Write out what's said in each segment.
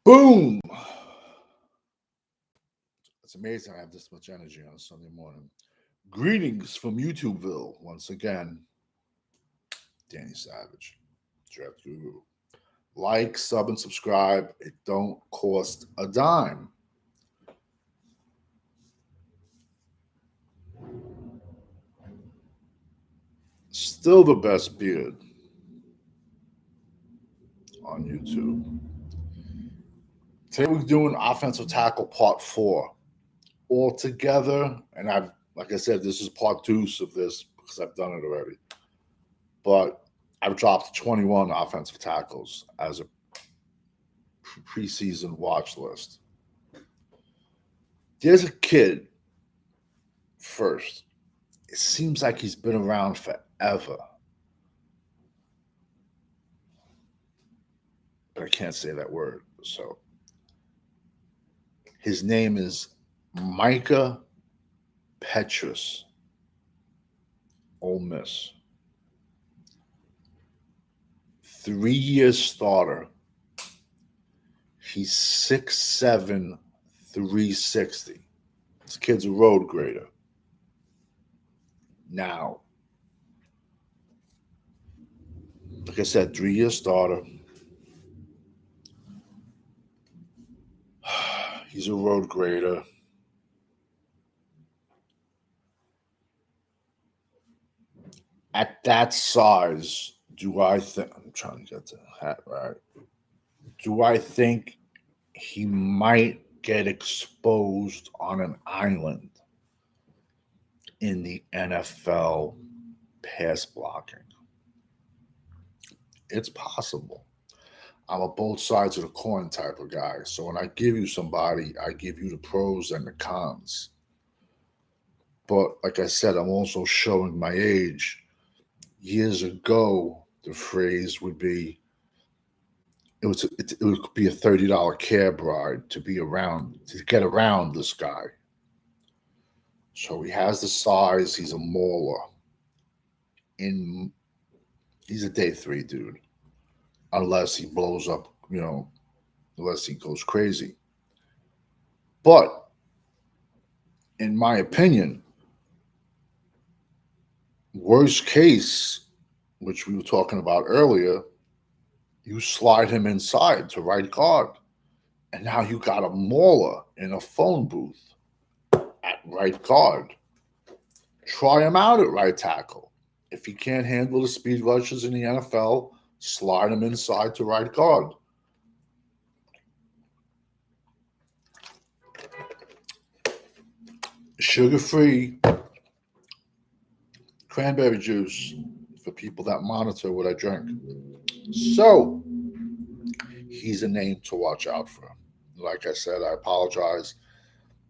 Boom! It's amazing I have this much energy on a Sunday morning. Greetings from YouTubeville. Once again, Danny Savage, Draft Guru. Like, sub, and subscribe. It don't cost a dime. Still the best beard on YouTube. Today we're doing offensive tackle part 4 all together, and like I said, this is part 2 of this because I've done it already. But I've dropped 21 offensive tackles as a preseason watch list. There's a kid first. It seems like he's been around forever. But I can't say that word. So his name is Micah Petrus, Ole Miss. 3-year starter. He's 6'7", 360. This kid's a road grader. Now, like I said, 3-year starter. He's a road grader. At that size, do I think I'm trying to get the hat right? Do I think he might get exposed on an island in the NFL pass blocking? It's possible. I'm a both sides of the coin type of guy. So when I give you somebody, I give you the pros and the cons. But like I said, I'm also showing my age. Years ago, the phrase would be, it would be a $30 cab ride to get around this guy. So he has the size. He's a mauler. He's a day 3 dude, unless he blows up, unless he goes crazy. But in my opinion, worst case, which we were talking about earlier, you slide him inside to right guard, and now you got a mauler in a phone booth at right guard. Try him out at right tackle. If he can't handle the speed rushes in the NFL, slide him inside to right guard. Sugar-free cranberry juice for people that monitor what I drink. So, he's a name to watch out for. Like I said, I apologize,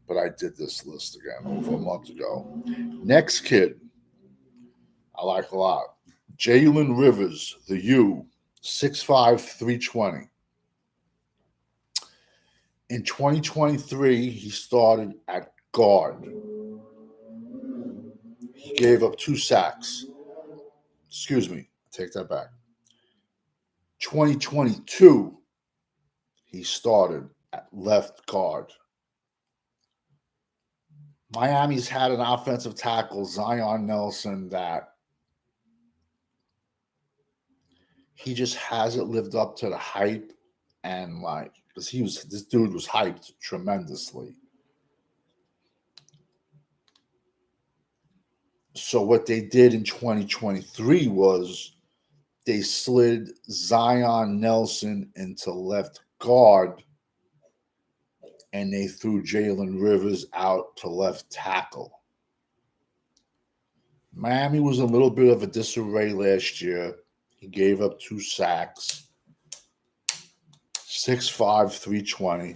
but I did this list again over a month ago. Next kid, I like a lot. Jalen Rivers, the U, 6'5", 320. In 2023, he started at guard. He gave up 2 sacks. Excuse me, take that back. 2022, he started at left guard. Miami's had an offensive tackle, Zion Nelson, that he just hasn't lived up to the hype, and because this dude was hyped tremendously. So what they did in 2023 was they slid Zion Nelson into left guard, and they threw Jalen Rivers out to left tackle. Miami was a little bit of a disarray last year. He gave up 2 sacks, 6'5", 320,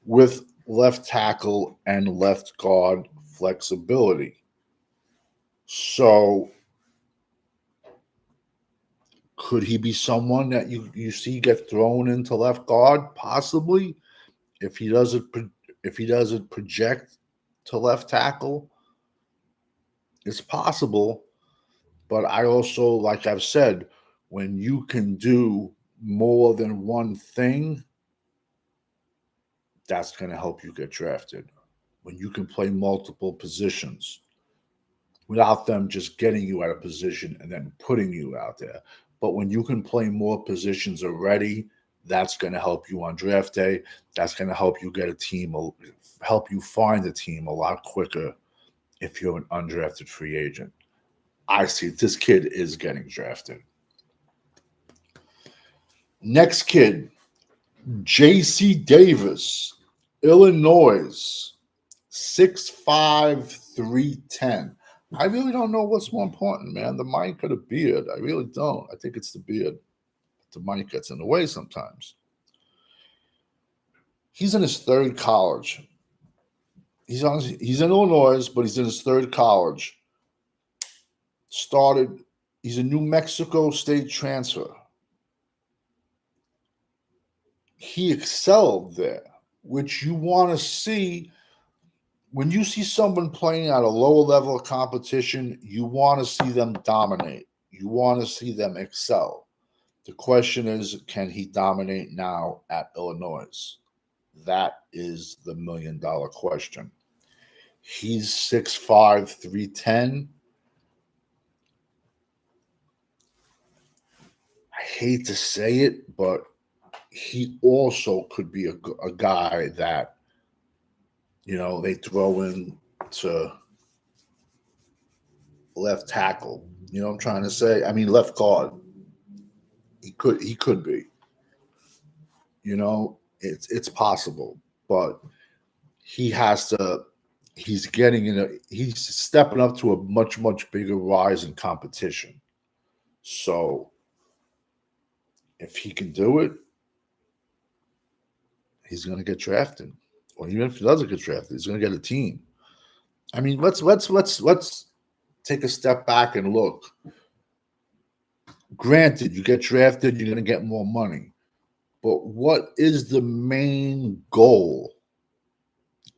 with left tackle and left guard flexibility. So could he be someone that you see get thrown into left guard? Possibly, if he doesn't project to left tackle, it's possible. But I also, like I've said, when you can do more than one thing, that's going to help you get drafted. When you can play multiple positions without them just getting you at a position and then putting you out there. But when you can play more positions already, that's going to help you on draft day. That's going to help you get a team, help you find a team a lot quicker if you're an undrafted free agent. I see this kid is getting drafted. Next kid, J.C. Davis, Illinois, 6'5", 310. I really don't know what's more important, man. The mic or the beard? I really don't. I think it's the beard. The mic gets in the way sometimes. He's in his third college. He's in Illinois, but he's in his third college. He's a New Mexico State transfer. He excelled there, which you want to see. When you see someone playing at a lower level of competition, you want to see them dominate. You want to see them excel. The question is, can he dominate now at Illinois? That is the $1 million question. He's 6'5", 310. I hate to say it, but he also could be a guy that, they throw in to left tackle. You know what I'm trying to say? I mean, left guard. He could be. It's possible, but he has to. He's stepping up to a much, much bigger rise in competition. So if he can do it, he's going to get drafted. Or even if he doesn't get drafted, he's going to get a team. I mean, let's take a step back and look. Granted, you get drafted, you're going to get more money. But what is the main goal?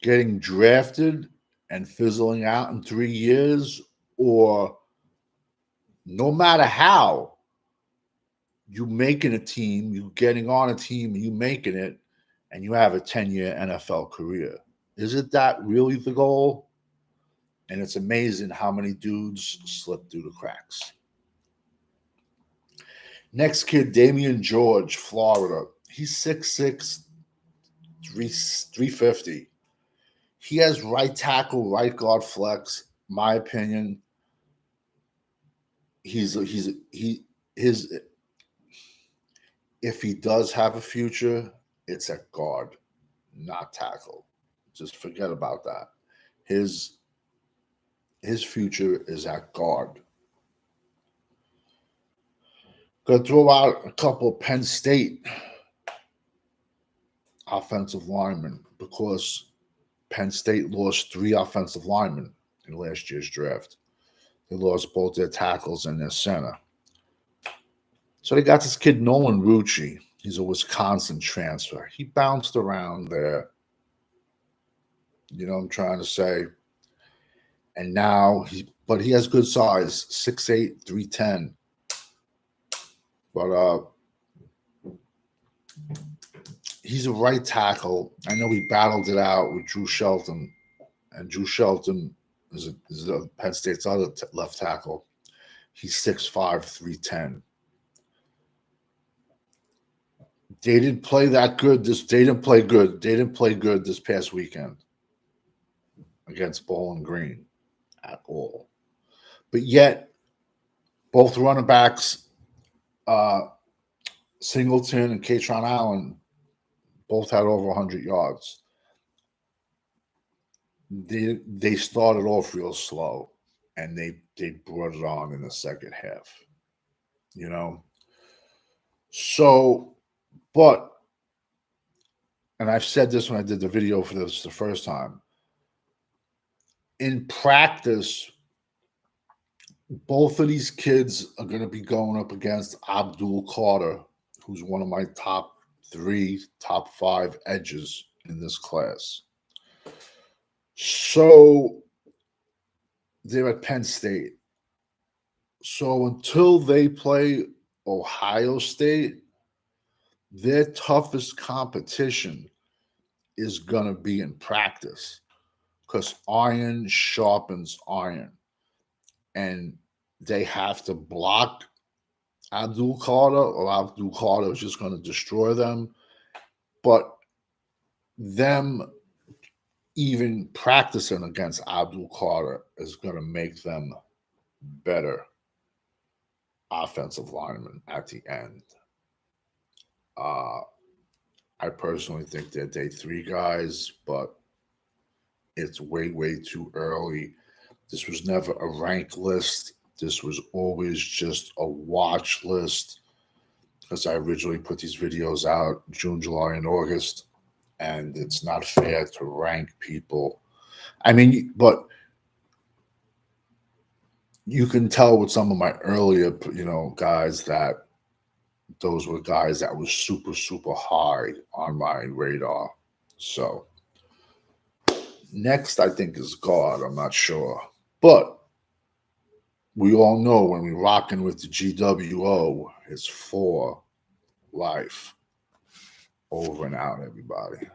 Getting drafted and fizzling out in 3 years? Or no matter how, you making a team, you getting on a team, you making it, and you have a 10-year NFL career? Is it that really the goal? And it's amazing how many dudes slip through the cracks. Next kid, Damian George, Florida. He's 6'6", 350. He has right tackle, right guard flex. My opinion, if he does have a future, it's at guard, not tackle. Just forget about that. His future is at guard. Gonna throw out a couple of Penn State offensive linemen because Penn State lost 3 offensive linemen in last year's draft. They lost both their tackles and their center. So they got this kid, Nolan Rucci. He's a Wisconsin transfer. He bounced around there. You know what I'm trying to say? And now but he has good size, 6'8", 310. But he's a right tackle. I know he battled it out with Drew Shelton, and Drew Shelton is Penn State's other left tackle. He's 6'5", 310. They didn't play that good. They didn't play good. They didn't play good this past weekend against Bowling Green at all. But yet, both running backs, Singleton and Katron Allen, both had over 100 yards. They started off real slow, and they brought it on in the second half. So, and I've said this when I did the video for this the first time. In practice, both of these kids are going to be going up against Abdul Carter, who's one of my top 5 edges in this class. So they're at Penn State. So until they play Ohio State, their toughest competition is going to be in practice because iron sharpens iron. And they have to block Abdul Qadir, or Abdul Qadir is just going to destroy them. But them even practicing against Abdul Qadir is going to make them better offensive linemen at the end. I personally think they're day 3 guys, but it's way, way too early. This was never a rank list. This was always just a watch list because I originally put these videos out June, July, and August, and it's not fair to rank people. I mean, but you can tell with some of my earlier, guys that those were guys that was super, super high on my radar. So next, I think is guard. I'm not sure, but we all know when we rocking with the GWO, it's for life. Over and out, everybody.